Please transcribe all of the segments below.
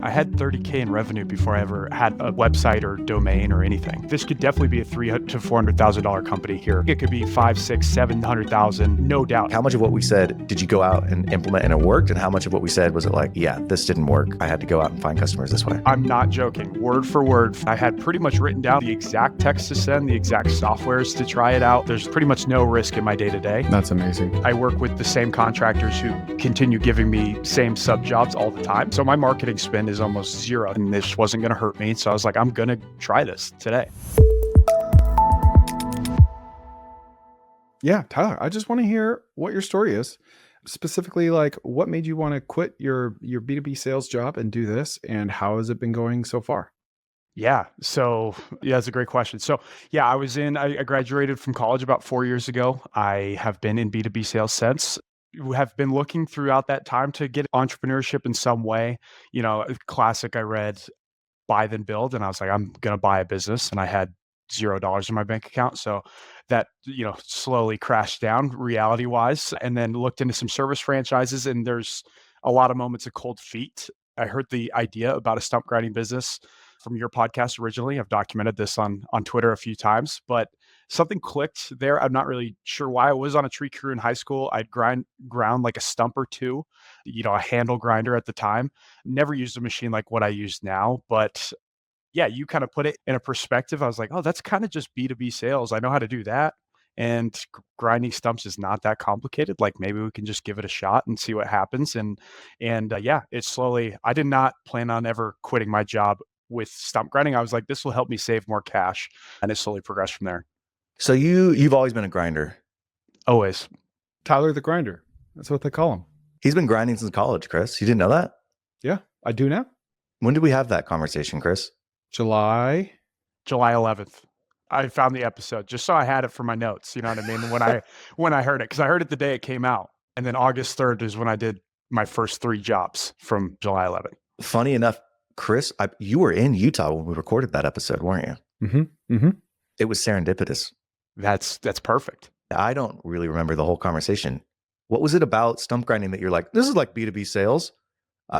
I had 30K in revenue before I ever had a website or domain or anything. This could definitely be a $300,000 to $400,000 company here. It could be 5, 6, 700,000, no doubt. How much of what we said did you go out and implement and it worked? And how much of what we said was it like, yeah, this didn't work. I had to go out and find customers this way. I'm not joking. Word for word, I had pretty much written down the exact text to send, the exact softwares to try it out. There's pretty much no risk in my day-to-day. That's amazing. I work with the same contractors who continue giving me same sub jobs all the time. So my marketing spend is almost zero. And this wasn't going to hurt me. So I was like, I'm going to try this today. Yeah, Tyler, I just want to hear what your story is. Specifically, like what made you want to quit your B2B sales job and do this? And how has it been going so far? Yeah. So yeah, that's a great question. So yeah, I graduated from college about 4 years ago. I have been in B2B sales since. Have been looking throughout that time to get entrepreneurship in some way. You know, classic, I read Buy Then Build, and I was like, I'm going to buy a business. And I had $0 in my bank account. So that, slowly crashed down reality wise, and then looked into some service franchises. And there's a lot of moments of cold feet. I heard the idea about a stump grinding business from your podcast originally. I've documented this on Twitter a few times, but something clicked there. I'm not really sure why. I was on a tree crew in high school. I'd ground like a stump or two, a handle grinder at the time. Never used a machine like what I use now, but yeah, you kind of put it in a perspective. I was like, oh, that's kind of just B2B sales. I know how to do that. And grinding stumps is not that complicated. Like maybe we can just give it a shot and see what happens. And yeah, it's slowly, I did not plan on ever quitting my job with stump grinding. I was like, this will help me save more cash. And it slowly progressed from there. So you've always been a grinder. Always. Tyler the Grinder. That's what they call him. He's been grinding since college, Chris. You didn't know that? Yeah, I do now. When did we have that conversation, Chris? July 11th. I found the episode just so I had it for my notes. You know what I mean? When I heard it, because I heard it the day it came out. And then August 3rd is when I did my first 3 jobs from July 11th. Funny enough, Chris, you were in Utah when we recorded that episode, weren't you? Mm-hmm. Mm-hmm. It was serendipitous. That's perfect. I don't really remember the whole conversation. What was it about stump grinding that you're like, this is like B2B sales?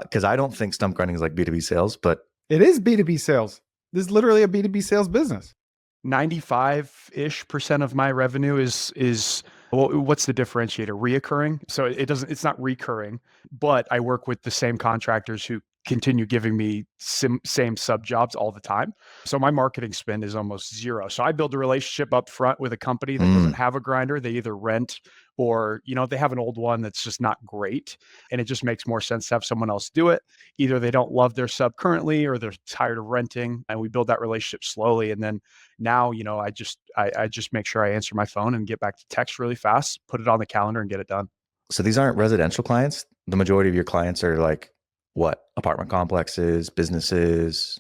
Because I don't think stump grinding is like B2B sales, but it is B2B sales. This is literally a B2B sales business. 95% of my revenue is what's the differentiator? Reoccurring. So it's not recurring, but I work with the same contractors who continue giving me same sub jobs all the time. So my marketing spend is almost zero. So I build a relationship up front with a company that doesn't have a grinder. They either rent or, they have an old one that's just not great. And it just makes more sense to have someone else do it. Either they don't love their sub currently or they're tired of renting, and we build that relationship slowly. And then now, I just make sure I answer my phone and get back to text really fast, put it on the calendar and get it done. So these aren't residential clients. The majority of your clients are like what? Apartment complexes, businesses.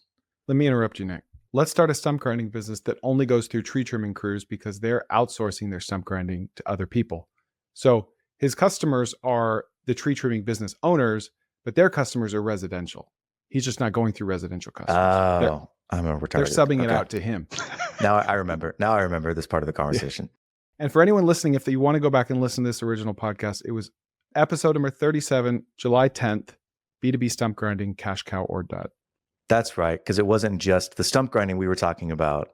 Let me interrupt you, Nick. Let's start a stump grinding business that only goes through tree trimming crews because they're outsourcing their stump grinding to other people. So his customers are the tree trimming business owners, but their customers are residential. He's just not going through residential customers. Oh, I'm a retarded. They're subbing it out to him. Now I remember this part of the conversation. Yeah. And for anyone listening, if you want to go back and listen to this original podcast, it was episode number 37, July 10th, B2B stump grinding, cash cow or dud. That's right, because it wasn't just the stump grinding we were talking about.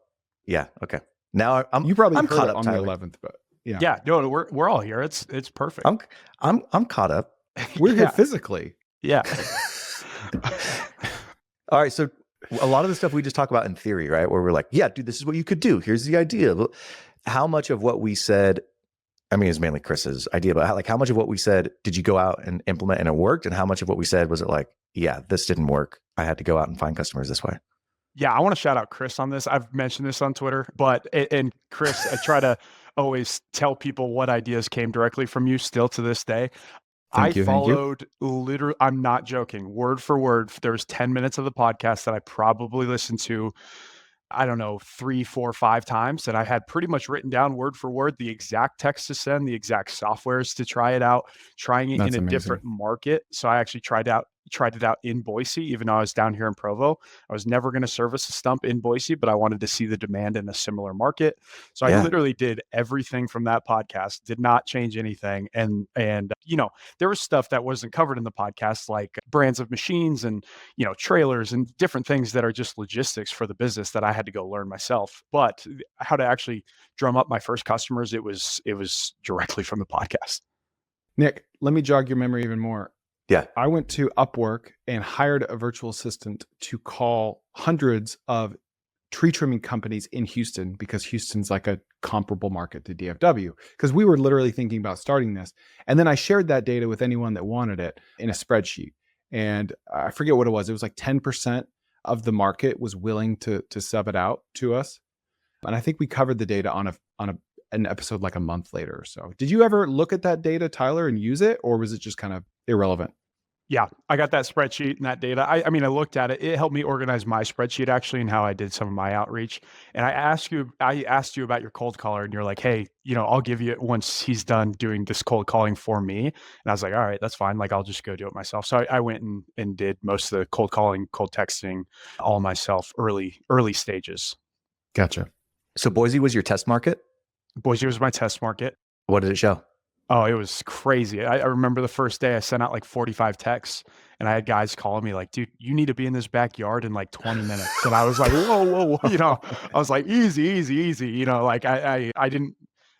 Yeah, okay. Now you probably I'm heard caught it up, on Tyler. the 11th, but yeah. Yeah, no, we're all here. It's perfect. I'm caught up. We're here physically. Yeah. All right, so a lot of the stuff we just talk about in theory, right? Where we're like, yeah, dude, this is what you could do. Here's the idea. How much of what we said, I mean, it's mainly Chris's idea, but how much of what we said did you go out and implement and it worked? And how much of what we said was it like, yeah, this didn't work. I had to go out and find customers this way. Yeah, I want to shout out Chris on this. I've mentioned this on Twitter, and Chris, I try to always tell people what ideas came directly from you still to this day. Thank you. Followed literally, I'm not joking, word for word. There's 10 minutes of the podcast that I probably listened to, I don't know, 3, 4, 5 times. And I had pretty much written down word for word the exact text to send, the exact softwares to try it out, trying it in a different market. So I actually tried out tried it out in Boise, even though I was down here in Provo. I was never going to service a Stump in Boise, but I wanted to see the demand in a similar market. So I Yeah. literally did everything from that podcast, did not change anything. And there was stuff that wasn't covered in the podcast, like brands of machines and, trailers and different things that are just logistics for the business that I had to go learn myself. But how to actually drum up my first customers, it was directly from the podcast. Nick, let me jog your memory even more. Yeah. I went to Upwork and hired a virtual assistant to call hundreds of tree trimming companies in Houston, because Houston's like a comparable market to DFW, because we were literally thinking about starting this. And then I shared that data with anyone that wanted it in a spreadsheet. And I forget what it was. It was like 10% of the market was willing to sub it out to us. And I think we covered the data on an episode like a month later or so. Did you ever look at that data, Tyler, and use it, or was it just kind of irrelevant? Yeah, I got that spreadsheet and that data. I mean, I looked at it. It helped me organize my spreadsheet actually, and how I did some of my outreach. And I asked you about your cold caller, and you're like, "Hey, I'll give you it once he's done doing this cold calling for me." And I was like, "All right, that's fine. Like, I'll just go do it myself." So I went and did most of the cold calling, cold texting, all myself, early stages. Gotcha. So Boise was your test market? Boise was my test market. What did it show? Oh, it was crazy. I remember the first day I sent out like 45 texts, and I had guys calling me like, "Dude, you need to be in this backyard in like 20 minutes." And I was like, whoa. I was like, easy. Like I didn't,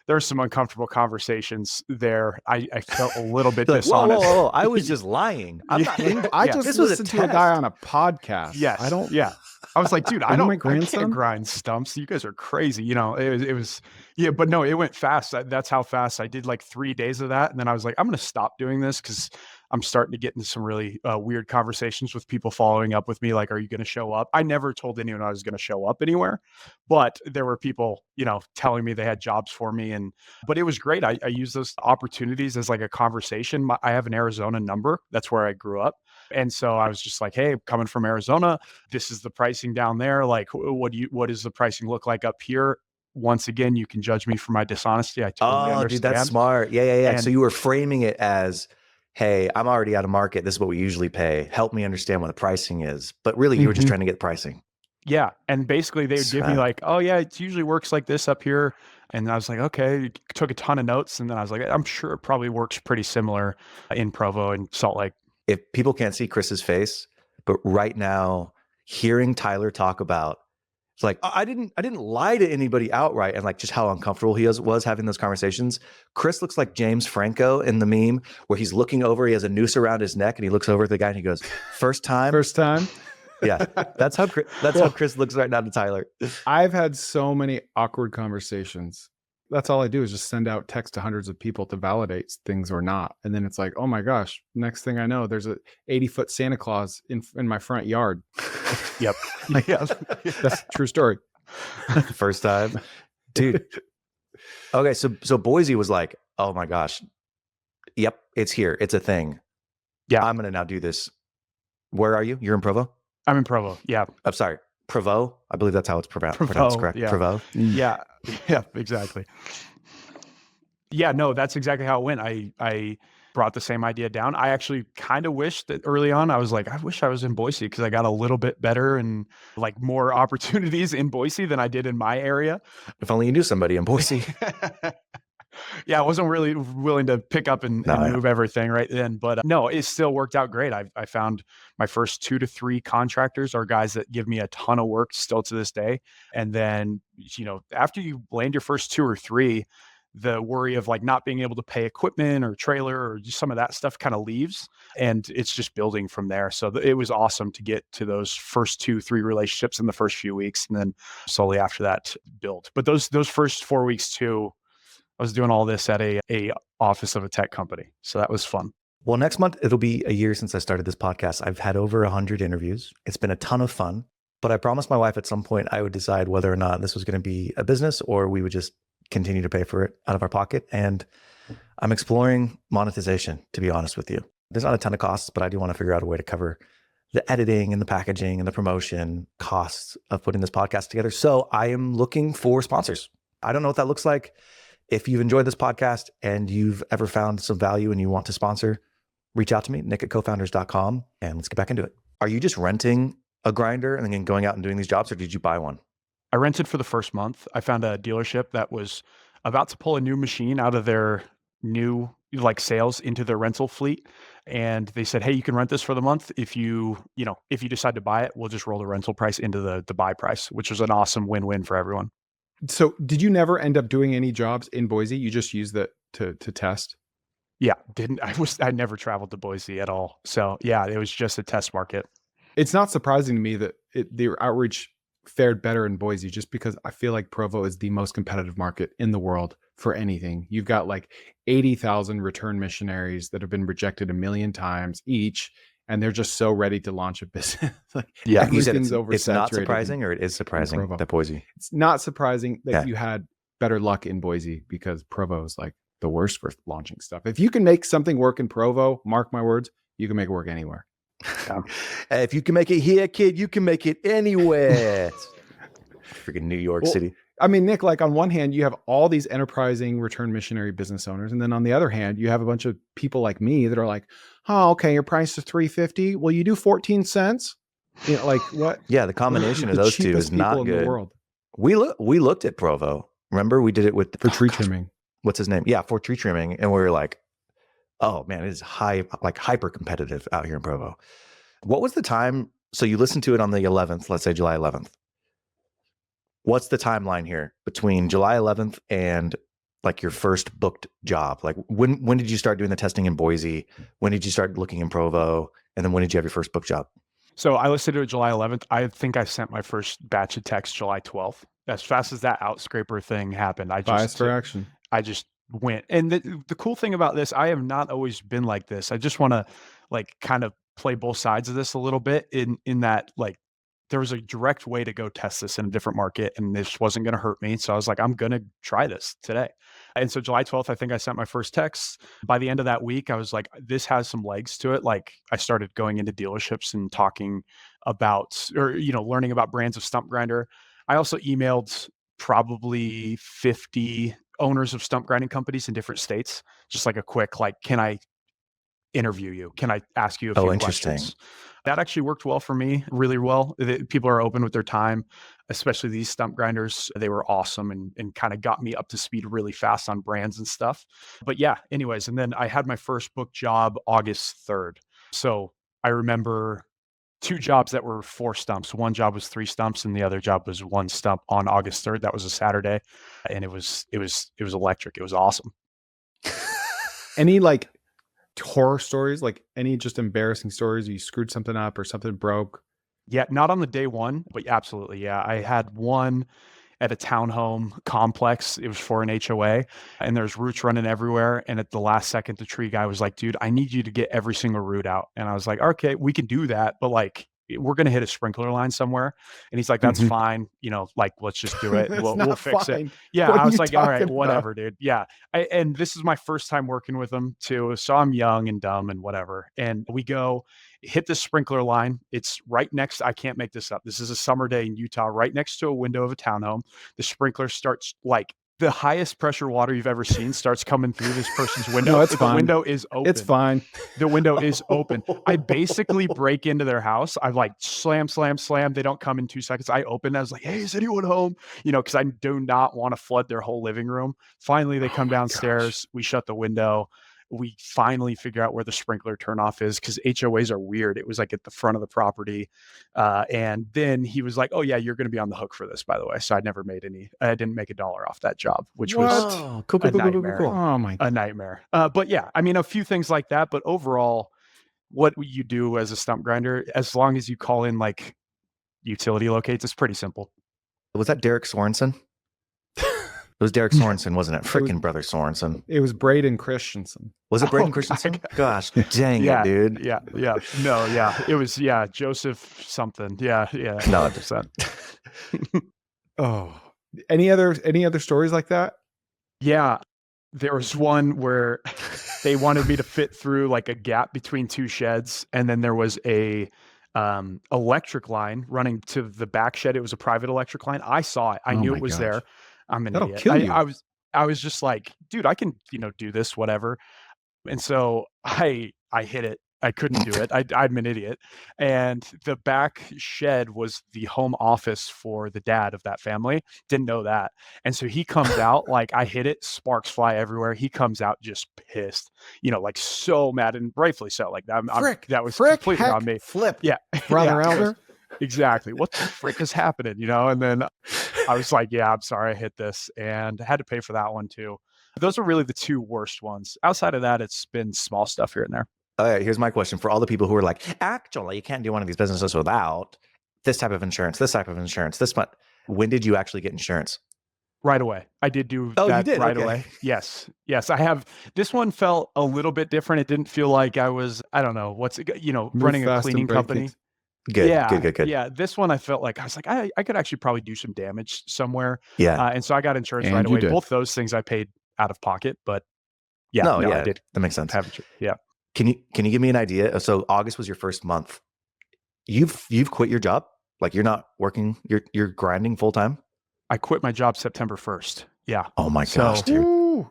there were some uncomfortable conversations there. I felt a little bit Like, whoa, dishonest. whoa, I was just lying. I'm not. I Yeah. just This was a listened to a guy test. on a podcast. Yes. I don't. Yeah. I was like, dude, Are you my I grandson? can't grind stumps. You guys are crazy. It was, yeah, but no, it went fast. That's how fast I did like 3 days of that. And then I was like, I'm going to stop doing this because I'm starting to get into some really weird conversations with people following up with me. Like, are you going to show up? I never told anyone I was going to show up anywhere, but there were people, telling me they had jobs for me. But it was great. I used those opportunities as like a conversation. I have an Arizona number. That's where I grew up. And so I was just like, "Hey, I'm coming from Arizona. This is the pricing down there. Like, what does the pricing look like up here?" Once again, you can judge me for my dishonesty. I totally Oh, dude, that's understand. smart. Yeah. So And you were framing it as, hey, I'm already out of market. This is what we usually pay. Help me understand what the pricing is. But really, you were just Mhm. trying to get pricing. yeah, and basically they would give me like, "Oh yeah, it usually works like this up here." And I was like, "Okay," took a ton of notes, and then I was like, "I'm sure it probably works pretty similar in Provo and Salt Lake." If people can't see Chris's face, but right now, hearing Tyler talk about, it's like, I didn't lie to anybody outright, and like just how uncomfortable he was having those conversations. Chris looks like James Franco in the meme where he's looking over, he has a noose around his neck, and he looks over at the guy and he goes, "First time." First time. Yeah, that's how Chris looks right now to Tyler. I've had so many awkward conversations. That's all I do is just send out text to hundreds of people to validate things or not. And then it's like, oh my gosh, next thing I know, there's a 80-foot Santa Claus in my front yard. Yep. Yeah, that's a true story. First time, dude. Okay, so Boise was like, oh my gosh, yep, it's here, it's a thing. Yeah. I'm gonna now do this. Where are you? You're in Provo? I'm in Provo. Yeah. I'm sorry, Provo. I believe that's how it's pronounced, Provo, correct? yeah. Provo. Yeah. Yeah, exactly. Yeah, no, that's exactly how it went. I brought the same idea down. I actually kind of wished that early on, I was like, I wish I was in Boise because I got a little bit better and like more opportunities in Boise than I did in my area. If only you knew somebody in Boise. Yeah, I wasn't really willing to pick up and move everything right then. But no, it still worked out great. I found my first 2 to 3 contractors are guys that give me a ton of work still to this day. And then, after you land your first 2 or 3, the worry of like not being able to pay equipment or trailer or just some of that stuff kind of leaves, and it's just building from there. So it was awesome to get to those first 2, 3 relationships in the first few weeks, and then slowly after that build. But those first 4 weeks too, I was doing all this at a office of a tech company. So that was fun. Well, next month, it'll be a year since I started this podcast. I've had over 100 interviews. It's been a ton of fun, but I promised my wife at some point I would decide whether or not this was going to be a business or we would just continue to pay for it out of our pocket. And I'm exploring monetization, to be honest with you. There's not a ton of costs, but I do want to figure out a way to cover the editing and the packaging and the promotion costs of putting this podcast together. So I am looking for sponsors. I don't know what that looks like. If you've enjoyed this podcast and you've ever found some value and you want to sponsor, reach out to me, nick@cofounders.com, and let's get back into it. Are you just renting a grinder and then going out and doing these jobs, or did you buy one? I rented for the first month. I found a dealership that was about to pull a new machine out of their new like sales into their rental fleet. And they said, hey, you can rent this for the month. If if you decide to buy it, we'll just roll the rental price into the buy price, which was an awesome win-win for everyone. So did you never end up doing any jobs in Boise? You just used that to test? Yeah, I never traveled to Boise at all. So yeah, it was just a test market. It's not surprising to me that their outreach fared better in Boise, just because I feel like Provo is the most competitive market in the world for anything. You've got like 80,000 return missionaries that have been rejected 1,000,000 times each, and they're just so ready to launch a business. Like, Yeah, you said everything's oversaturated. it's not surprising, or it is surprising Provo. that Boise? It's not surprising that Yeah. you had better luck in Boise, because Provo is like the worst for launching stuff. If you can make something work in Provo, mark my words, you can make it work anywhere. If you can make it here, kid, you can make it anywhere. Freaking New York Well, City. I mean, Nick, like on one hand, you have all these enterprising return missionary business owners. And then on the other hand, you have a bunch of people like me that are like, oh, okay, your price is $3.50. Well, you do 14 cents. You know, like what? Yeah, the combination of The those two cheapest is people not in good. the world We looked at Provo. Remember, we did it with for tree trimming. What's his name? Yeah, for tree trimming, and we were like, oh man, it is hyper competitive out here in Provo. What was the time? So you listened to it on the 11th, let's say July 11th. What's the timeline here between July 11th and like your first booked job? Like when did you start doing the testing in Boise? When did you start looking in Provo? And then when did you have your first booked job? So I listened to it July 11th. I think I sent my first batch of texts July 12th. As fast as that outscraper thing happened, Bias for action. I just went. And the cool thing about this, I have not always been like this. I just want to like kind of play both sides of this a little bit in that like there was a direct way to go test this in a different market, and this wasn't going to hurt me. So I was like, I'm going to try this today. And so July 12th, I think I sent my first text. By the end of that week, I was like, this has some legs to it. Like I started going into dealerships and talking about, or, learning about brands of stump grinder. I also emailed probably 50 owners of stump grinding companies in different states, just like a quick, like, can I interview you? Can I ask you a few Interesting. questions? That actually worked well for me, really well. People are open with their time, especially these stump grinders. They were awesome and kind of got me up to speed really fast on brands and stuff. But yeah, anyways, and then I had my first book job August 3rd. So I remember 2 jobs that were 4 stumps. One job was 3 stumps and the other job was 1 stump on August 3rd. That was a Saturday. And it was electric. It was awesome. Any like horror stories, like any just embarrassing stories? You screwed something up or something broke? Yeah, not on the day one, but absolutely. Yeah. I had one at a townhome complex. It was for an HOA and there's roots running everywhere. And at the last second, the tree guy was like, dude, I need you to get every single root out. And I was like, okay, we can do that. But like, we're going to hit a sprinkler line somewhere. And he's like, that's fine. Like, let's just do it. We'll fix it. Yeah. What I are was you like, all right, talking whatever, about? dude. Yeah. And this is my first time working with him too. So I'm young and dumb and whatever. And we go hit the sprinkler line. It's right next. I can't make this up. This is a summer day in Utah, right next to a window of a townhome. The sprinkler starts like the highest pressure water you've ever seen starts coming through this person's window. No, it's the fine. window is open. It's fine. The window is open. I basically break into their house. I like slam. They don't come in 2 seconds. I open. I was like, hey, is anyone home? Because I do not want to flood their whole living room. Finally, they come downstairs. We shut the window. We finally figure out where the sprinkler turnoff is because HOAs are weird. It was like at the front of the property. And then he was like, oh yeah, you're going to be on the hook for this, by the way. So I didn't make $1 off that job, which was Cool. a nightmare. Oh my God. A nightmare. But yeah, I mean, a few things like that, but overall, what you do as a stump grinder, as long as you call in like utility locates, it's pretty simple. Was that Derek Sorensen? It was Derek Sorensen, wasn't it? Freaking brother Sorensen. It was Braden Christensen. Was it Braden Oh, Christensen? my Gosh, dang Yeah, it, dude. yeah. No, yeah. It was, Joseph something. Yeah. No, 100%. Oh, any other stories like that? Yeah. There was one where they wanted me to fit through like a gap between 2 sheds. And then there was a electric line running to the back shed. It was a private electric line. I saw it. I Oh knew my it was gosh. there. I'm an That'll idiot. kill you. I was just like, dude, I can, do this, whatever. And so I hit it. I couldn't do it. I'm an idiot. And the back shed was the home office for the dad of that family. Didn't know that. And so he comes out, like I hit it, sparks fly everywhere. He comes out just pissed, like so mad, and rightfully so. Like that was completely on me. Flip. Yeah. Brother Yeah, elder. exactly. What the frick is happening? And then I was like, yeah, I'm sorry I hit this, and I had to pay for that one too. Those are really the two worst ones. Outside of that, it's been small stuff here and there. Here's my question for all the people who are like, actually, you can't do one of these businesses without this type of insurance, this type of insurance, this much. When did you actually get insurance? Right away. I did do Oh, that you did? right Okay. away. Yes. Yes. I have. This one felt a little bit different. It didn't feel like I was, I don't know, running a fast and cleaning break company. things. Good, Yeah. good. Yeah. This one I felt like I was like, I could actually probably do some damage somewhere. Yeah. And so I got insurance And right you away. did. Both those things I paid out of pocket, but No, I yeah, did that makes sense. have insurance. Yeah. Can you give me an idea? So August was your first month. You've quit your job? Like you're not working, you're grinding full time? I quit my job September 1st. Yeah. Oh my So- gosh, dude. Woo.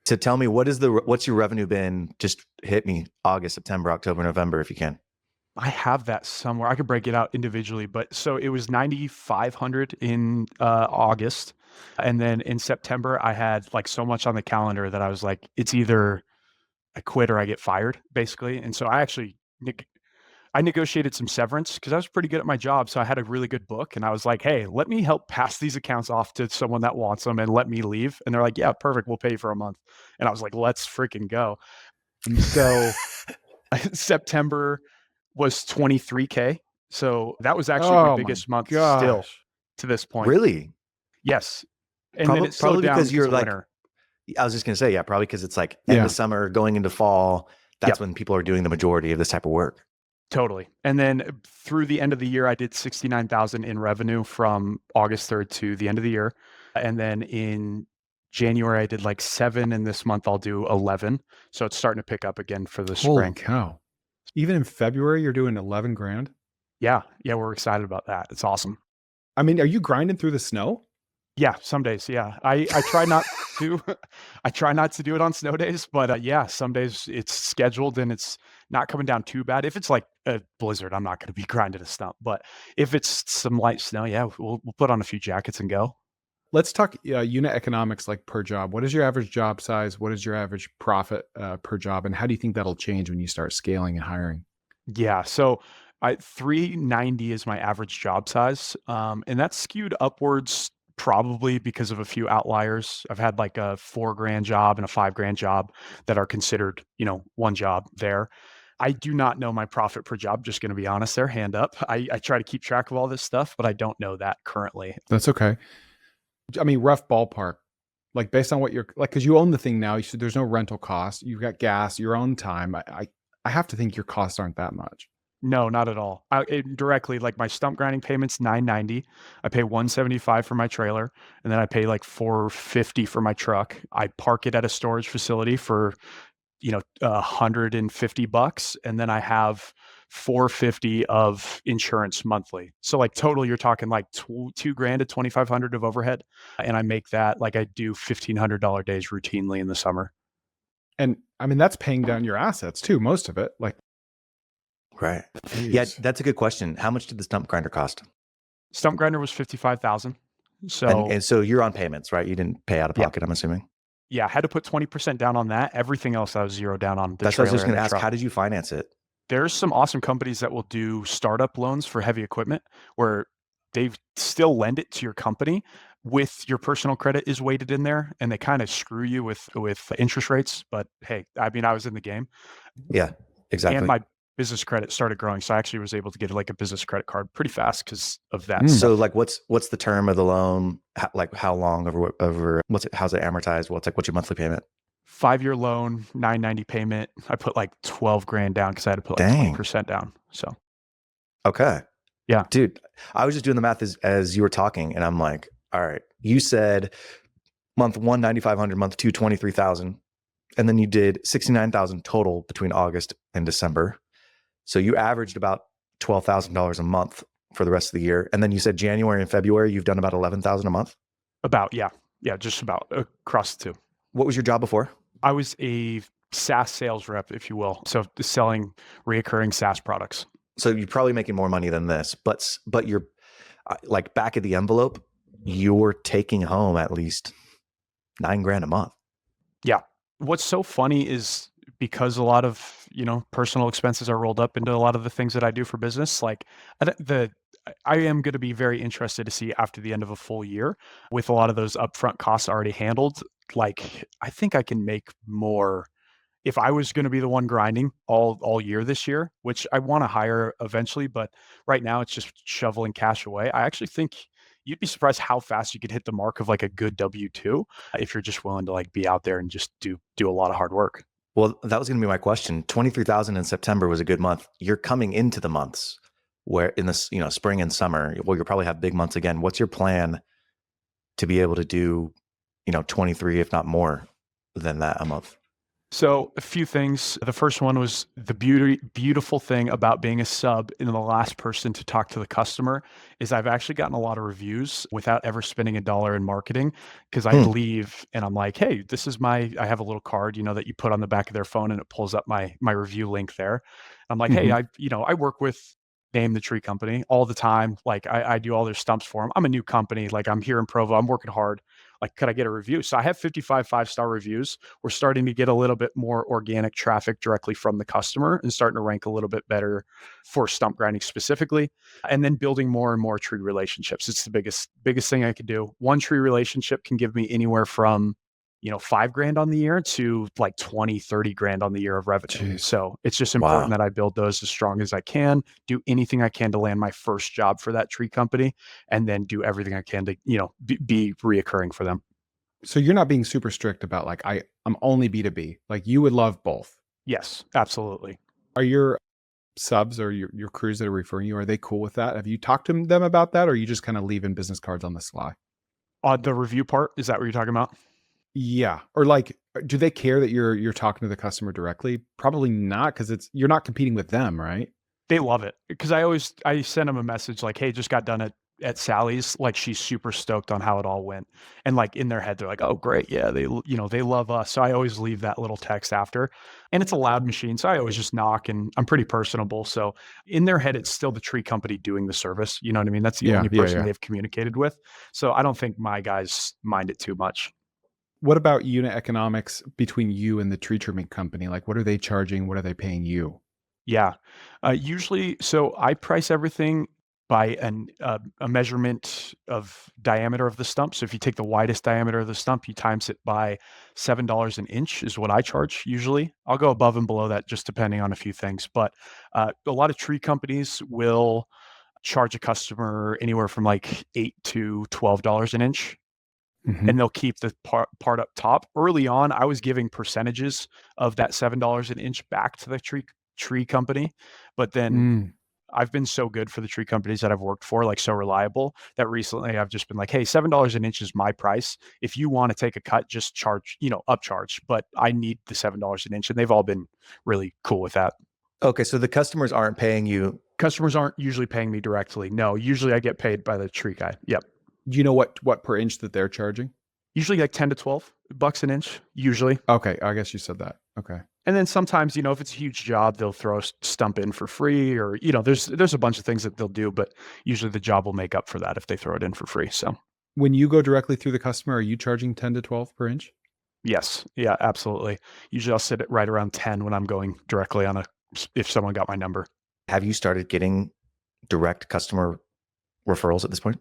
So tell me, what's your revenue been? Just hit me August, September, October, November, if you can. I have that somewhere. I could break it out individually, but so it was 9,500 in August. And then in September, I had like so much on the calendar that I was like, it's either I quit or I get fired, basically. And so I actually I negotiated some severance because I was pretty good at my job. So I had a really good book, and I was like, hey, let me help pass these accounts off to someone that wants them and let me leave. And they're like, yeah, perfect. We'll pay you for a month. And I was like, let's freaking go. And so September was 23K. So that was actually Oh my my biggest month still gosh. to this point. Really? Yes. And then it slowed Probably down because you're of like, winter. I was just going to say, yeah, probably because it's like end Yeah. of summer, going into fall. That's Yep. when people are doing the majority of this type of work. Totally. And then through the end of the year, I did 69,000 in revenue from August 3rd to the end of the year. And then in January, I did like 7, and this month I'll do 11. So it's starting to pick up again for the Holy spring. cow. Even in February, you're doing 11 grand. Yeah. Yeah. We're excited about that. It's awesome. I mean, are you grinding through the snow? Yeah. Some days. Yeah. I try not to, I try not to do it on snow days, but yeah, some days it's scheduled and it's not coming down too bad. If it's like a blizzard, I'm not going to be grinding a stump, but if it's some light snow, yeah, we'll put on a few jackets and go. Let's talk unit economics, like per job. What is your average job size? What is your average profit per job? And how do you think that'll change when you start scaling and hiring? Yeah. So 390 is my average job size. And that's skewed upwards probably because of a few outliers. I've had like a $4,000 job and a $5,000 job that are considered, one job there. I do not know my profit per job, just going to be honest there, hand up. I try to keep track of all this stuff, but I don't know that currently. That's okay. I mean, rough ballpark, like based on what you're like, because you own the thing now. You said there's no rental cost. You've got gas, your own time. I have to think your costs aren't that much. No, not at all. Directly, like my stump grinding payments, $990. I pay $175 for my trailer, and then I pay like $450 for my truck. I park it at a storage facility for, $150, and then I have $450 of insurance monthly. So like total, you're talking like $2,000 to $2,500 of overhead, and I make that like I do $1,500 days routinely in the summer. And I mean, that's paying down your assets too, most of it. Like, Right. Yeah, geez. that's a good question. How much did the stump grinder cost? Stump grinder was $55,000. So And so you're on payments, right? You didn't pay out of Yeah. pocket, I'm assuming. yeah, I had to put 20% down on that. Everything else I was zero down on the That's what I was trailer just and going to the ask. truck. How did you finance it? There's some awesome companies that will do startup loans for heavy equipment where they still lend it to your company with your personal credit is weighted in there, and they kind of screw you with interest rates. But hey, I mean, I was in the game, Yeah, exactly. and my business credit started growing, so I actually was able to get like a business credit card pretty fast because of that. So like what's the term of the loan? How long over how's it amortized? What's your monthly payment? 5-year loan, $990 payment. I put like $12,000 down because I had to put like Dang. 20% down. So Okay. Yeah. Dude, I was just doing the math as you were talking, and I'm like, all right, you said month 1, 9,500, month 2, 23,000. And then you did 69,000 total between August and December. So you averaged about $12,000 a month for the rest of the year. And then you said January and February, you've done about 11,000 a month. about, yeah, just about across the two. What was your job before? I was a SaaS sales rep, if you will. So selling reoccurring SaaS products. So you're probably making more money than this, but you're like back of the envelope, you're taking home at least $9,000 a month. Yeah. What's so funny is because a lot of, personal expenses are rolled up into a lot of the things that I do for business, like I am going to be very interested to see after the end of a full year with a lot of those upfront costs already handled. Like, I think I can make more if I was going to be the one grinding all year this year, which I want to hire eventually, but right now it's just shoveling cash away. I actually think you'd be surprised how fast you could hit the mark of like a good W-2 if you're just willing to like be out there and just do a lot of hard work. Well, that was going to be my question. 23,000 in September was a good month. You're coming into the months where in this, spring and summer, well, you'll probably have big months again. What's your plan to be able to do, 23, if not more than that a month? So a few things. The first one was the beautiful thing about being a sub and the last person to talk to the customer is I've actually gotten a lot of reviews without ever spending a dollar in marketing because I leave and I'm like, hey, this is I have a little card, that you put on the back of their phone and it pulls up my review link there. I'm like, hey, I work with Name the Tree Company all the time. Like I do all their stumps for them. I'm a new company. Like I'm here in Provo. I'm working hard. Like, could I get a review? So I have 55 5-star reviews. We're starting to get a little bit more organic traffic directly from the customer and starting to rank a little bit better for stump grinding specifically. And then building more and more tree relationships. It's the biggest thing I could do. One tree relationship can give me anywhere from $5,000 on the year to like 20, 30 grand on the year of revenue. Jeez. So it's just important that I build those as strong as I can, do anything I can to land my first job for that tree company, and then do everything I can to, be reoccurring for them. So you're not being super strict about like, I'm only B2B. Like you would love both. Yes, absolutely. Are your subs or your crews that are referring you, are they cool with that? Have you talked to them about that? Or are you just kind of leaving business cards on the sly? The review part, is that what you're talking about? Yeah. Or like, do they care that you're talking to the customer directly? Probably not, because you're not competing with them, right? They love it because I send them a message like, "Hey, just got done at Sally's." Like she's super stoked on how it all went, and like in their head they're like, "Oh, great, yeah, they love us." So I always leave that little text after, and it's a loud machine, so I always just knock, and I'm pretty personable. So in their head, it's still the tree company doing the service. You know what I mean? That's the only person they've communicated with. So I don't think my guys mind it too much. What about unit economics between you and the tree trimming company? Like, what are they charging? What are they paying you? Yeah. Usually, so I price everything by a measurement of diameter of the stump. So if you take the widest diameter of the stump, you times it by $7 an inch is what I charge usually. I'll go above and below that just depending on a few things. But a lot of tree companies will charge a customer anywhere from like $8 to $12 an inch. Mhm. And they'll keep the part up top. Early on, I was giving percentages of that $7 an inch back to the tree company, but then Mm. I've been so good for the tree companies that I've worked for, like so reliable, that recently I've just been like, "Hey, $7 an inch is my price. If you wanna take a cut, just charge, upcharge, but I need the $7 an inch," and they've all been really cool with that. Okay, so the customers aren't paying you. Customers aren't usually paying me directly. No, usually I get paid by the tree guy. Yep. Do you know what per inch that they're charging? Usually like 10 to 12 bucks an inch, usually. Okay, I guess you said that. Okay. And then sometimes, if it's a huge job, they'll throw a stump in for free or, there's a bunch of things that they'll do, but usually the job will make up for that if they throw it in for free. So, When you go directly through the customer, are you charging 10 to 12 per inch? yes. Yeah, absolutely. Usually I'll sit at right around 10 when I'm going directly if someone got my number. Have you started getting direct customer referrals at this point?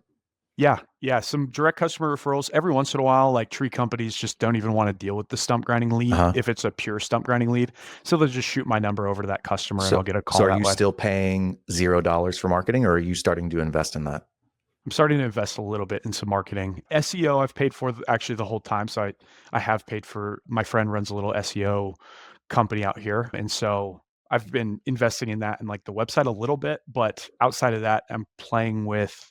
Yeah. Yeah. Some direct customer referrals every once in a while, like tree companies just don't even want to deal with the stump grinding lead if it's a pure stump grinding lead. So they'll just shoot my number over to that customer and I'll get a call. So that are you way. still paying $0 for marketing, or are you starting to invest in that? I'm starting to invest a little bit into marketing. SEO I've paid for actually the whole time. So I have paid for, my friend runs a little SEO company out here. And so I've been investing in that and like the website a little bit, but outside of that, I'm playing with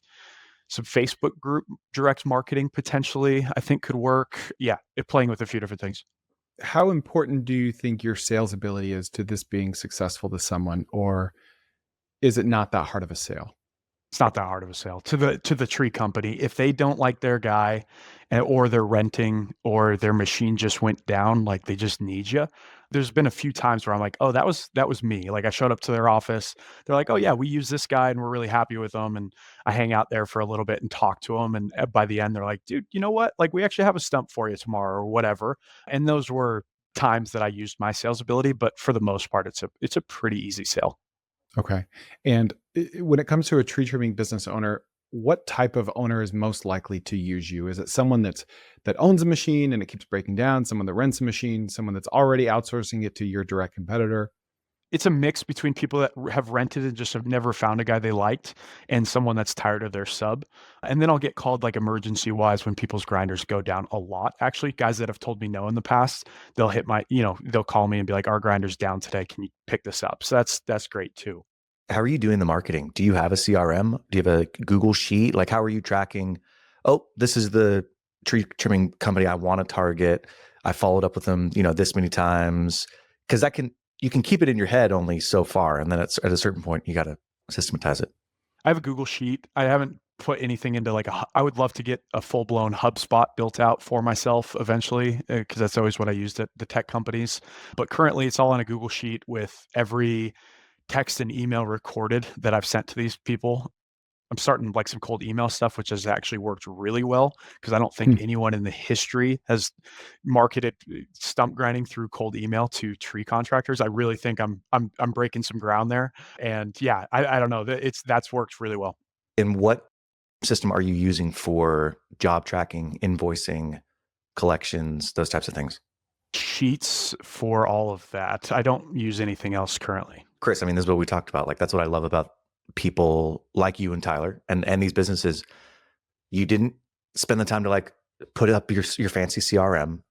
some Facebook group direct marketing potentially, I think could work. Yeah, playing with a few different things. How important do you think your sales ability is to this being successful to someone, or is it not that hard of a sale? It's not that hard of a sale to the tree company. If they don't like their guy, or they're renting, or their machine just went down, like they just need you. There's been a few times where I'm like, oh, that was me. Like I showed up to their office. They're like, oh yeah, we use this guy and we're really happy with them. And I hang out there for a little bit and talk to them. And by the end, they're like, dude, you know what? Like we actually have a stump for you tomorrow or whatever. And those were times that I used my sales ability, but for the most part, it's a pretty easy sale. Okay. And when it comes to a tree trimming business owner, what type of owner is most likely to use you? Is it someone that owns a machine and it keeps breaking down, someone that rents a machine, someone that's already outsourcing it to your direct competitor? It's a mix between people that have rented and just have never found a guy they liked, and someone that's tired of their sub. And then I'll get called like emergency wise when people's grinders go down a lot. Actually, guys that have told me no in the past, they'll hit my, they'll call me and be like, our grinder's down today. Can you pick this up? So that's great too. How are you doing the marketing? Do you have a CRM? Do you have a Google Sheet? Like, how are you tracking? Oh, this is the tree trimming company I want to target. I followed up with them, this many times. Because you can keep it in your head only so far. And then at a certain point, you got to systematize it. I have a Google Sheet. I haven't put anything into I would love to get a full blown HubSpot built out for myself eventually, because that's always what I used at the tech companies. But currently it's all on a Google Sheet with every text and email recorded that I've sent to these people. I'm starting like some cold email stuff, which has actually worked really well because I don't think Hmm. anyone in the history has marketed stump grinding through cold email to tree contractors. I really think I'm breaking some ground there. And yeah, I don't know. That's worked really well. And what system are you using for job tracking, invoicing, collections, those types of things? Sheets for all of that. I don't use anything else currently. Chris, I mean, this is what we talked about. Like, that's what I love about people like you and Tyler and these businesses. You didn't spend the time to like put up your fancy CRM.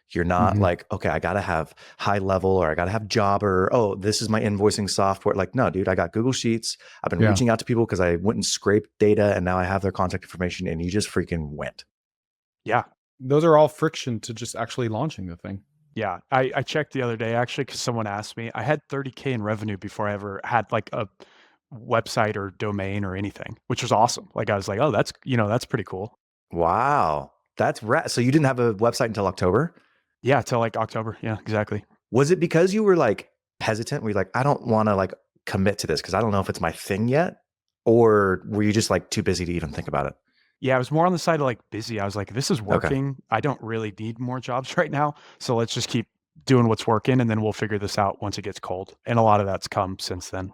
You're not Mhm. like, okay, I got to have high level or I got to have Jobber. Oh, this is my invoicing software. Like, no, dude, I got Google Sheets. I've been Yeah. reaching out to people because I went and scraped data and now I have their contact information and you just freaking went. Yeah. Those are all friction to just actually launching the thing. Yeah. I checked the other day actually because someone asked me. I had 30K in revenue before I ever had like a website or domain or anything, which was awesome. Like I was like, oh, that's pretty cool. Wow. That's So you didn't have a website until October? Yeah, till like October. Yeah, exactly. Was it because you were like hesitant? Were you like, I don't want to like commit to this because I don't know if it's my thing yet? Or were you just like too busy to even think about it? Yeah, I was more on the side of like busy. I was like, this is Okay. working. I don't really need more jobs right now. So let's just keep doing what's working and then we'll figure this out once it gets cold. And a lot of that's come since then.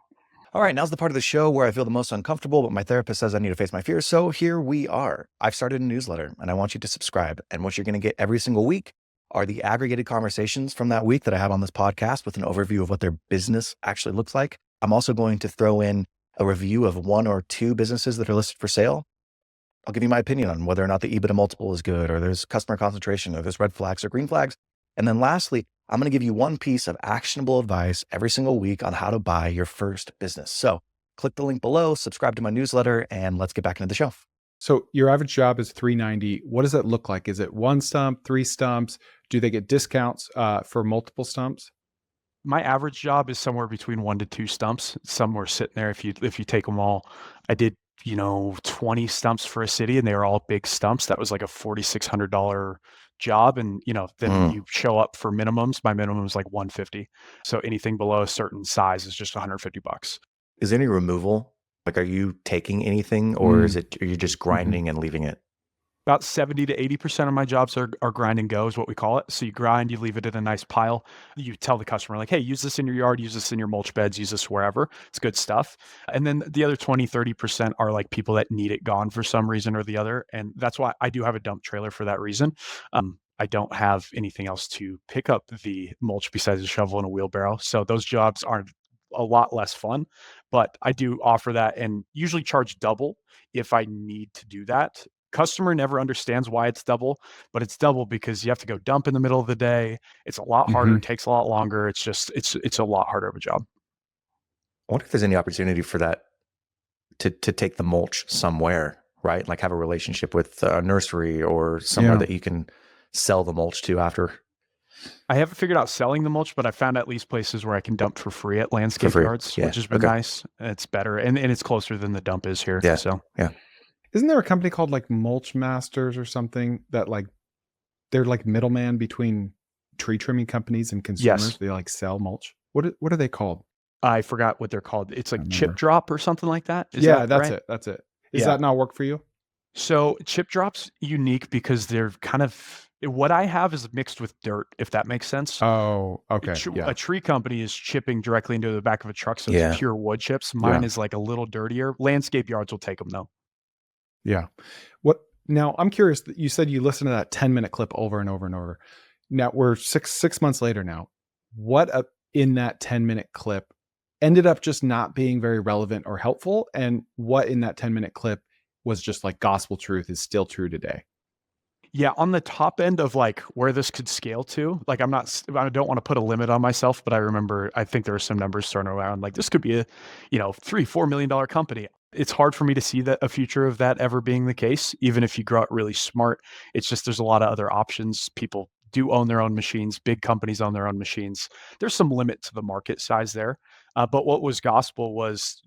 All right, now's the part of the show where I feel the most uncomfortable, but my therapist says I need to face my fears. So here we are. I've started a newsletter and I want you to subscribe. And what you're going to get every single week are the aggregated conversations from that week that I have on this podcast with an overview of what their business actually looks like. I'm also going to throw in a review of one or two businesses that are listed for sale. I'll give you my opinion on whether or not the EBITDA multiple is good, or there's customer concentration, or there's red flags or green flags. And then lastly, I'm going to give you one piece of actionable advice every single week on how to buy your first business. So click the link below, subscribe to my newsletter, and let's get back into the show. So your average job is 390. What does that look like? Is it one stump, three stumps? Do they get discounts for multiple stumps? My average job is somewhere between 1 to 2 stumps, somewhere sitting there if you take them all. I did, 20 stumps for a city, and they were all big stumps. That was like a $4,600 job, and, then Mm. you show up for minimums. My minimum is like 150. So anything below a certain size is just 150 bucks. Is there any removal? Like, are you taking anything, or Mm. are you just Mhm. grinding and leaving it? About 70 to 80% of my jobs are grind and go is what we call it. So you grind, you leave it in a nice pile. You tell the customer like, hey, use this in your yard, use this in your mulch beds, use this wherever. It's good stuff. And then the other 20, 30% are like people that need it gone for some reason or the other. And that's why I do have a dump trailer for that reason. I don't have anything else to pick up the mulch besides a shovel and a wheelbarrow. So those jobs are a lot less fun, but I do offer that and usually charge double if I need to do that. Customer never understands why it's double, but it's double because you have to go dump in the middle of the day. It's a lot harder, Mhm. takes a lot longer. It's just it's a lot harder of a job. I wonder if there's any opportunity for that to take the mulch somewhere, right? Like have a relationship with a nursery or somewhere Yeah. that you can sell the mulch to after. I haven't figured out selling the mulch, but I found at least places where I can dump for free at landscape free. yards, Yeah. which has been Okay. nice. It's better, and it's closer than the dump is here. Yeah. So Yeah. Isn't there a company called like Mulch Masters or something that like they're like middleman between tree trimming companies and consumers? yes, They like sell mulch. What are they called? I forgot what they're called. It's I like don't chip remember. drop or something like that. Is Yeah, that that's right? it. That's it. Does Yeah. that not work for you? So chip drop's unique because they're kind of what I have is mixed with dirt, if that makes sense. Oh, okay. Yeah. A tree company is chipping directly into the back of a truck, so Yeah. it's pure wood chips. Mine Yeah. is like a little dirtier. Landscape yards will take them though. Yeah. What now? I'm curious that you said you listened to that 10-minute clip over and over and over. Now we're six months later now. What in that 10-minute clip ended up just not being very relevant or helpful? And what in that 10-minute clip was just like gospel truth is still true today? Yeah, on the top end of like where this could scale to, like I don't want to put a limit on myself, but I think there are some numbers thrown around like this could be a, $3-4 million company. It's hard for me to see that a future of that ever being the case, even if you grow out really smart. It's just there's a lot of other options. People do own their own machines, big companies own their own machines. There's some limit to the market size there. But what was gospel was,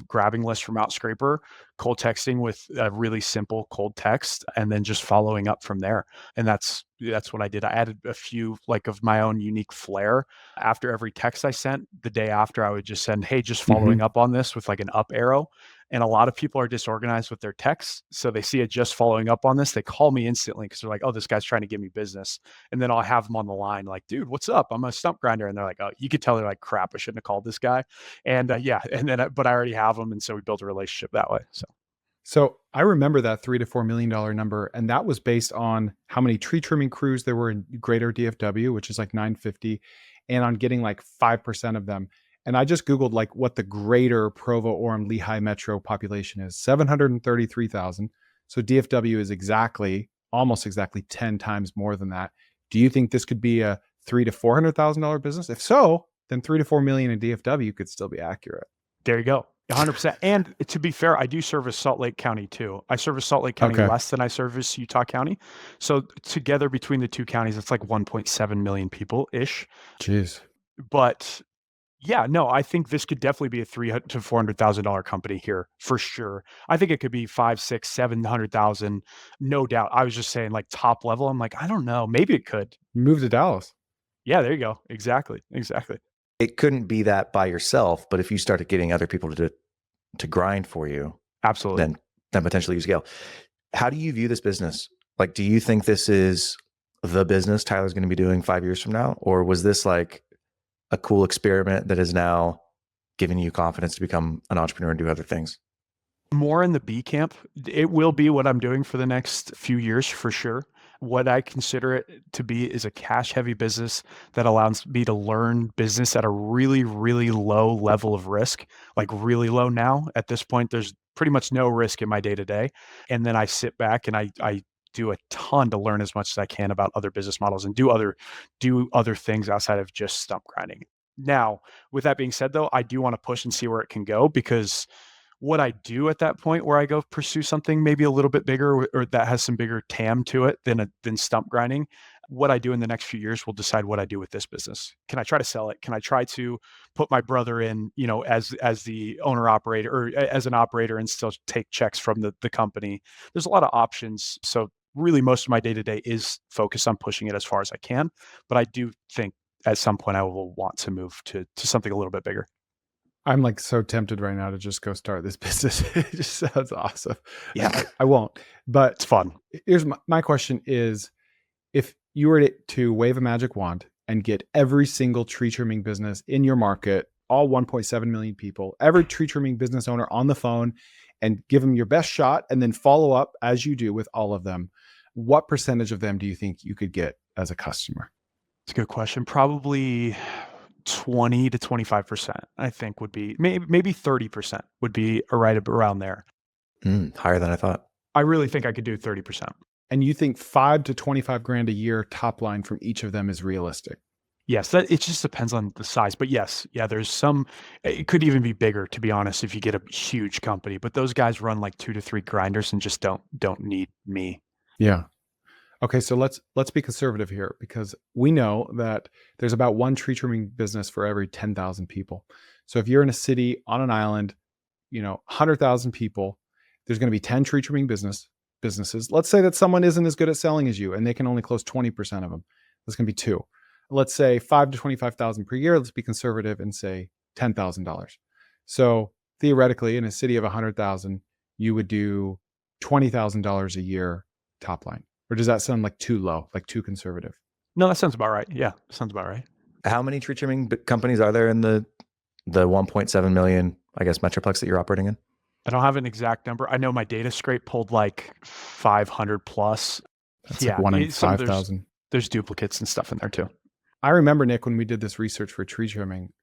grabbing lists from Outscraper, cold texting with a really simple cold text, and then just following up from there. And that's what I did. I added a few like of my own unique flair. After every text I sent, the day after I would just send, hey, just following up on this with like an up arrow. And a lot of people are disorganized with their texts. So they see it just following up on this. They call me instantly because they're like, oh, this guy's trying to give me business. And then I'll have them on the line like, dude, what's up? I'm a stump grinder. And they're like, oh, you could tell they're like, crap, I shouldn't have called this guy. And yeah, and then, but I already have them. And so we built a relationship that way. So I remember that $3 to $4 million number, and that was based on how many tree trimming crews there were in greater DFW, which is like 950, and on getting like 5% of them. And I just Googled like what the greater Provo, Orem, Lehigh metro population is, 733,000. So DFW is almost exactly 10 times more than that. Do you think this could be a $300,000 to $400,000 business? If so, then 3 to 4 million in DFW could still be accurate. There you go. 100%. And to be fair, I do service Salt Lake County too. I service Salt Lake County less than I service Utah County. So together between the two counties, it's like 1.7 million people ish. Jeez. But yeah, no, I think this could definitely be a $300,000 to $400,000 company here for sure. I think it could be 5, 6, 700,000, no doubt. I was just saying like top level. I'm like, I don't know. Maybe it could. Move to Dallas. Yeah, there you go. Exactly. It couldn't be that by yourself, but if you started getting other people to grind for you, Absolutely. then potentially you scale. How do you view this business? Like, do you think this is the business Tyler's going to be doing 5 years from now? Or was this like a cool experiment that is now giving you confidence to become an entrepreneur and do other things? More in the B camp. It will be what I'm doing for the next few years for sure. What I consider it to be is a cash heavy business that allows me to learn business at a really, really low level of risk, like really low now. At this point, there's pretty much no risk in my day to day. And then I sit back and I do a ton to learn as much as I can about other business models and do other things outside of just stump grinding. Now, with that being said, though, I do want to push and see where it can go, because what I do at that point where I go pursue something maybe a little bit bigger or that has some bigger TAM to it than stump grinding, what I do in the next few years will decide what I do with this business. Can I try to sell it? Can I try to put my brother in, as the owner operator or as an operator and still take checks from the company? There's a lot of options. So really most of my day-to-day is focused on pushing it as far as I can. But I do think at some point I will want to move to something a little bit bigger. I'm like so tempted right now to just go start this business. It just sounds awesome. Yeah. I won't. But It's fun. here's my question is, if you were to wave a magic wand and get every single tree trimming business in your market, all 1.7 million people, every tree trimming business owner on the phone, and give them your best shot and then follow up as you do with all of them, what percentage of them do you think you could get as a customer? It's a good question. Probably 20 to 25%, I think would be maybe 30% would be right around there. Higher than I thought. I really think I could do 30%. And you think 5 to 25 grand a year top line from each of them is realistic? Yes, it just depends on the size. But yes, yeah, there's some, it could even be bigger, to be honest, if you get a huge company. But those guys run like 2 to 3 grinders and just don't need me. Yeah. Okay, so let's be conservative here because we know that there's about one tree trimming business for every 10,000 people. So if you're in a city on an island, 100,000 people, there's going to be 10 tree trimming businesses. Let's say that someone isn't as good at selling as you and they can only close 20% of them. That's going to be two. Let's say 5 to 25,000 per year. Let's be conservative and say $10,000. So theoretically, in a city of 100,000, you would do $20,000 a year top line. Or does that sound like too low, like too conservative? No, that sounds about right. Yeah, sounds about right. How many tree trimming companies are there in the 1.7 million, I guess, metroplex that you're operating in? I don't have an exact number. I know my data scrape pulled like 500 plus. That's like one in 5,000. There's duplicates and stuff in there too. I remember, Nick, when we did this research for tree trimming,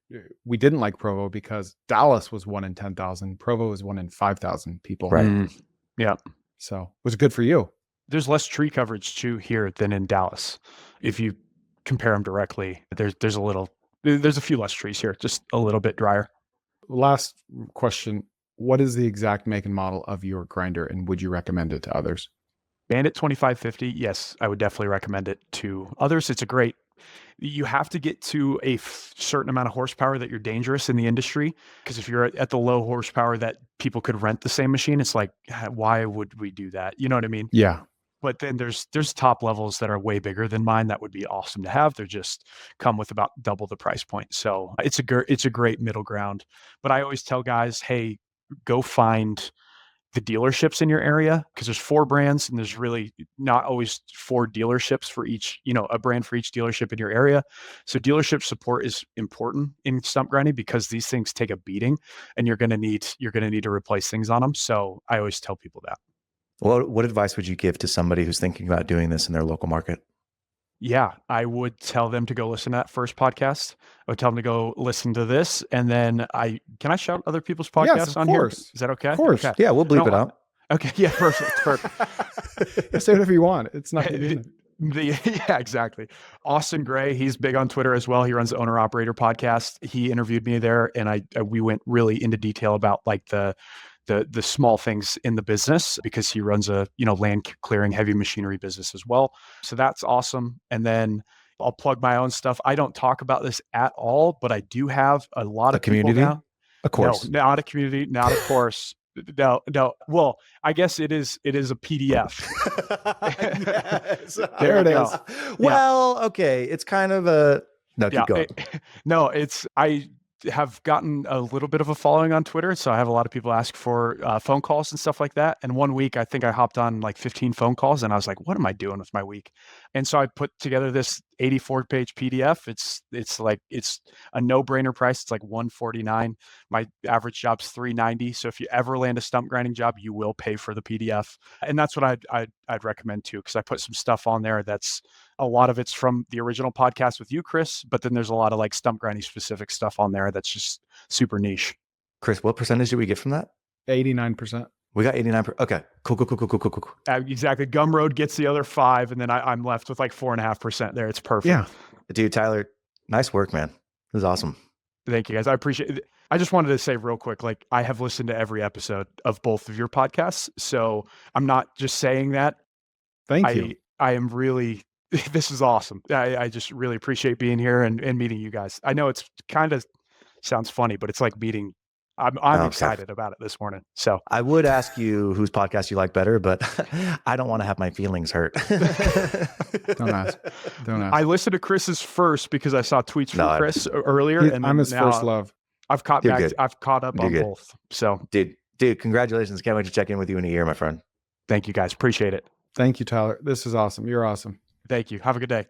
we didn't like Provo because Dallas was 1 in 10,000. Provo was 1 in 5,000 people. Right. Yeah. So was it good for you? There's less tree coverage too here than in Dallas. If you compare them directly, there's a few less trees here, just a little bit drier. Last question. What is the exact make and model of your grinder and would you recommend it to others? Bandit 2550. Yes, I would definitely recommend it to others. You have to get to a certain amount of horsepower that you're dangerous in the industry. Because if you're at the low horsepower that people could rent the same machine, it's like, why would we do that? You know what I mean? Yeah. But then there's top levels that are way bigger than mine that would be awesome to have. They're just come with about double the price point. So it's a great middle ground. But I always tell guys, hey, go find the dealerships in your area because there's 4 brands and there's really not always 4 dealerships for each, a brand for each dealership in your area. So dealership support is important in stump grinding because these things take a beating and you're going to need to replace things on them. So I always tell people that. What advice would you give to somebody who's thinking about doing this in their local market? Yeah, I would tell them to go listen to that first podcast. I would tell them to go listen to this. And then can I shout other people's podcasts yes, on here? Is that okay? Of course. Okay. Yeah, we'll bleep it out. Okay. Yeah, perfect. Say whatever you want. It's not yeah, exactly. Austin Gray, he's big on Twitter as well. He runs the Owner Operator podcast. He interviewed me there and we went really into detail about like the small things in the business because he runs a, land clearing heavy machinery business as well. So that's awesome. And then I'll plug my own stuff. I don't talk about this at all, but I do have a lot of community people now. Of course. No, not a community, not of course. No. Well, I guess it is a PDF. Yes. There it is. Well, okay. It's kind of keep going. I have gotten a little bit of a following on Twitter. So I have a lot of people ask for phone calls and stuff like that. And one week, I think I hopped on like 15 phone calls and I was like, what am I doing with my week? And so I put together this 84-page PDF. It's a no-brainer price. It's like $149. My average job's $390. So if you ever land a stump grinding job, you will pay for the PDF. And that's what I'd recommend too, because I put some stuff on there that's a lot of it's from the original podcast with you, Chris, but then there's a lot of like stump grinding specific stuff on there that's just super niche. Chris, what percentage did we get from that? 89%. We got 89%. Okay, cool. Exactly. Gumroad gets the other 5, and then I'm left with like 4.5% there. It's perfect. Yeah. Dude, Tyler, nice work, man. This is awesome. Thank you, guys. I appreciate it. I just wanted to say real quick, like I have listened to every episode of both of your podcasts. So I'm not just saying that. Thank you. I am really, this is awesome. I just really appreciate being here and meeting you guys. I know it's kind of sounds funny, but it's like meeting. I'm excited about it this morning. So I would ask you whose podcast you like better, but I don't want to have my feelings hurt. Don't ask. I listened to Chris's first because I saw tweets from Chris earlier, and I'm his first love. I've caught up on both. So, dude, congratulations! Can't wait to check in with you in a year, my friend. Thank you, guys. Appreciate it. Thank you, Tyler. This is awesome. You're awesome. Thank you. Have a good day.